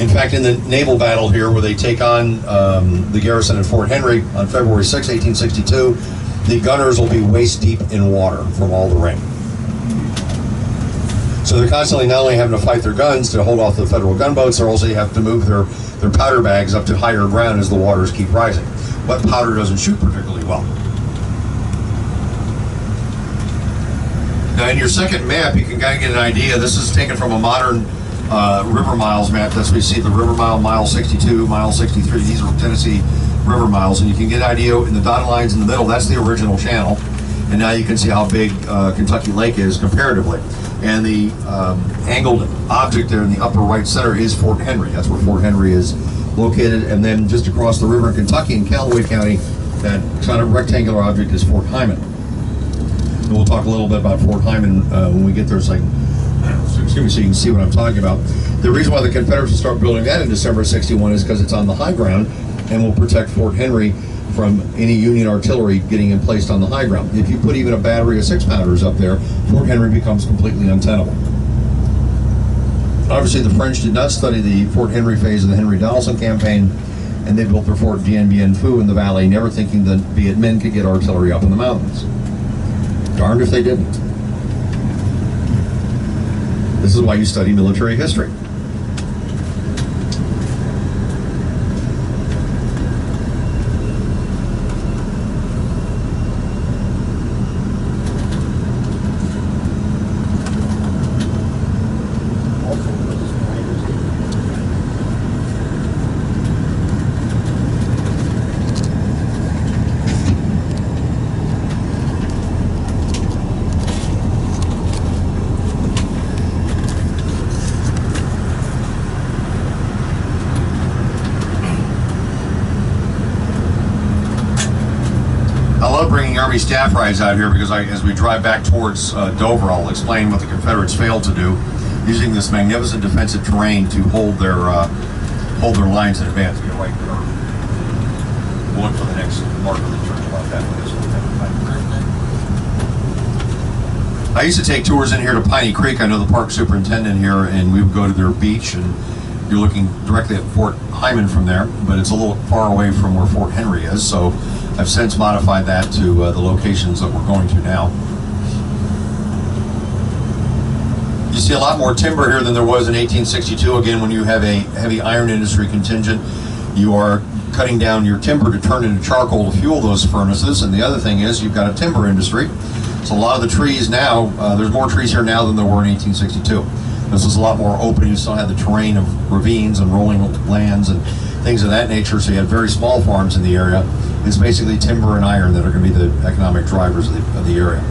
In fact, in the naval battle here, where they take on the garrison at Fort Henry on February 6, 1862, the gunners will be waist deep in water from all the rain. So they're constantly not only having to fight their guns to hold off the Federal gunboats, they also have to move their powder bags up to higher ground as the waters keep rising. But powder doesn't shoot particularly well. Now, in your second map, you can kind of get an idea. This is taken from a modern river miles map. That's where you see the river mile 62, mile 63. These are Tennessee river miles, and you can get an idea in the dotted lines in the middle. That's the original channel, and now you can see how big Kentucky Lake is comparatively. And the angled object there in the upper right center is Fort Henry. That's where Fort Henry is located. And then just across the river in Kentucky, in Callaway County, that kind of rectangular object is Fort Hyman. And we'll talk a little bit about Fort Hyman when we get there, so you can see what I'm talking about. The reason why the Confederates will start building that in December of '61 is because it's on the high ground and will protect Fort Henry from any Union artillery getting placed on the high ground. If you put even a battery of 6-pounders up there, Fort Henry becomes completely untenable. Obviously, the French did not study the Fort Henry phase of the Henry Donelson Campaign, and they built their Fort Dien Bien Phu in the valley, never thinking that Viet Minh could get artillery up in the mountains. Darned if they didn't. This is why you study military history. Bringing Army staff rides out here because as we drive back towards Dover, I'll explain what the Confederates failed to do, using this magnificent defensive terrain to hold their lines in advance. Get right there. We'll look for the next marker that turns about that way. I used to take tours in here to Piney Creek. I know the park superintendent here, and we would go to their beach, and you're looking directly at Fort Hyman from there, but it's a little far away from where Fort Henry is, so I've since modified that to the locations that we're going to now. You see a lot more timber here than there was in 1862. Again, when you have a heavy iron industry contingent, you are cutting down your timber to turn into charcoal to fuel those furnaces. And the other thing is you've got a timber industry. So a lot of the trees now, there's more trees here now than there were in 1862. This is a lot more open. You still have the terrain of ravines and rolling lands and things of that nature. So you have very small farms in the area. It's basically timber and iron that are going to be the economic drivers of the area.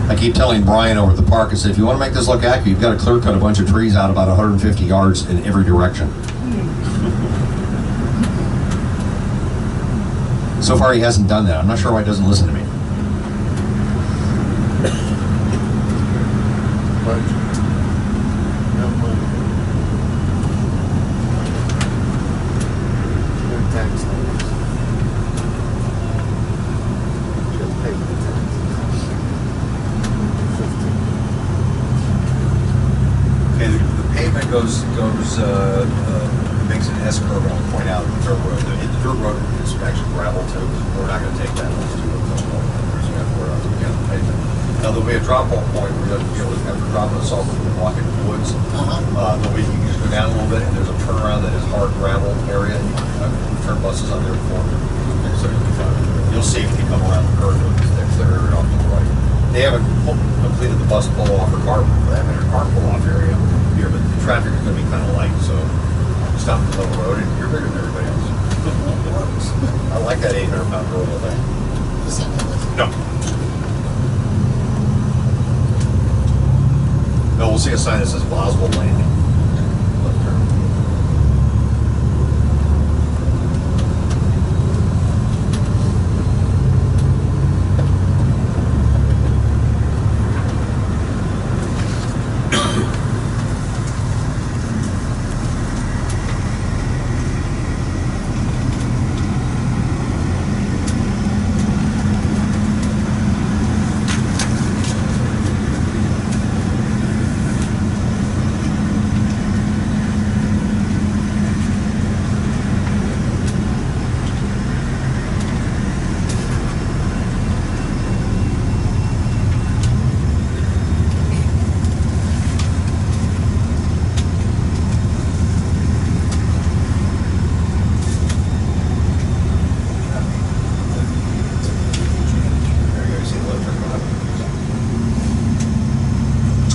I keep telling Brian over at the park, I said, if you want to make this look accurate, you've got to clear cut a bunch of trees out about 150 yards in every direction. So far he hasn't done that. I'm not sure why he doesn't listen to me. Makes an S curve, and I'll point out the dirt road. The dirt road is actually gravel too. We're not going to take that. Let's do it. There's the pavement. Now there'll be a drop-off point where you'll be able to, after dropping us off, we can walk into the woods. There'll be, you can just go down a little bit, and there's a turnaround that is hard gravel area. And you can turn buses on there before. So you'll see if you come around the curve, it's there off to the right. They haven't completed the bus pull-off or car pull-off area here, but the traffic is going to be kind of light, so stop at the middle road, and you're bigger than everybody else. I like that 800-pound gorilla thing. No. No, we'll see a sign that says Boswell Landing.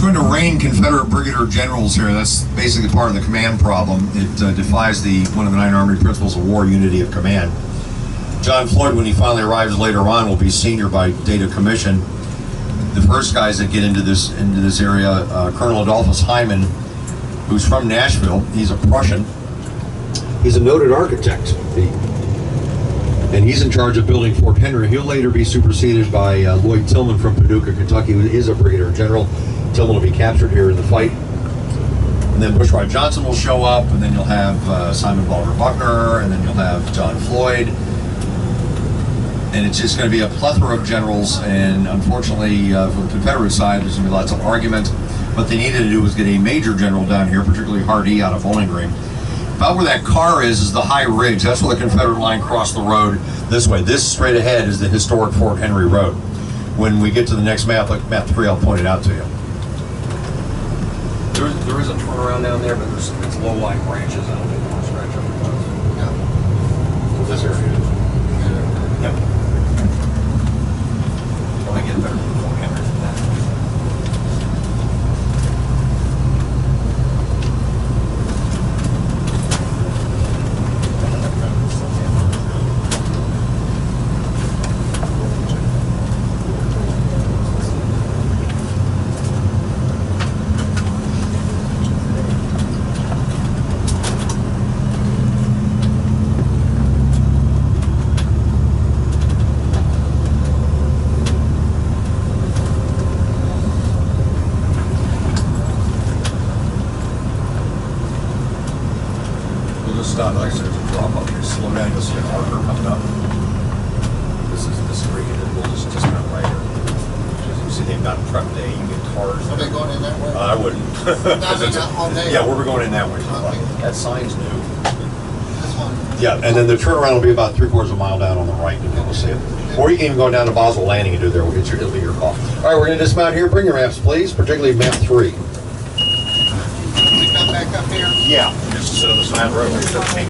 going to rain Confederate brigadier generals here. That's basically part of the command problem. It defies one of the 9 Army principles of war, unity of command. John Floyd, when he finally arrives later on, will be senior by date of commission. The first guys that get into this area, Colonel Adolphus Hyman, who's from Nashville. He's a Prussian. He's a noted architect, and he's in charge of building Fort Henry. He'll later be superseded by Lloyd Tillman from Paducah, Kentucky, who is a brigadier general. Tillman will be captured here in the fight. And then Bushrod Johnson will show up, and then you'll have Simon Bolivar Buckner, and then you'll have John Floyd. And it's just going to be a plethora of generals, and unfortunately, from the Confederate side, there's going to be lots of argument. What they needed to do was get a major general down here, particularly Hardee out of Bowling Green. About where that car is the high ridge. That's where the Confederate line crossed the road this way. This straight ahead is the historic Fort Henry Road. When we get to the next map, like map 3, I'll point it out to you. There is a turnaround down there, but it's low-lying branches. I don't think they want to scratch up the roads. Yeah. This area. Yep. Well, I get better than Fort Henry than that. Stop. Like there's a drop up here. Slow down. You'll see a marker coming up. This is where you can. We'll just kind of right here. As you see, they've got prep day. You get cars. Are they going in that way? I wouldn't. All day. Yeah, we're going in that way. Okay. That sign's new. This one. Yeah, and then the turnaround will be about 3/4 of a mile down on the right. You'll be able to see it. Or you can even go down to Boswell Landing and do there. It'll be your call. All right, we're going to dismount here. Bring your maps, please, particularly map 3. Come back up here. Yeah, just sit on the side road.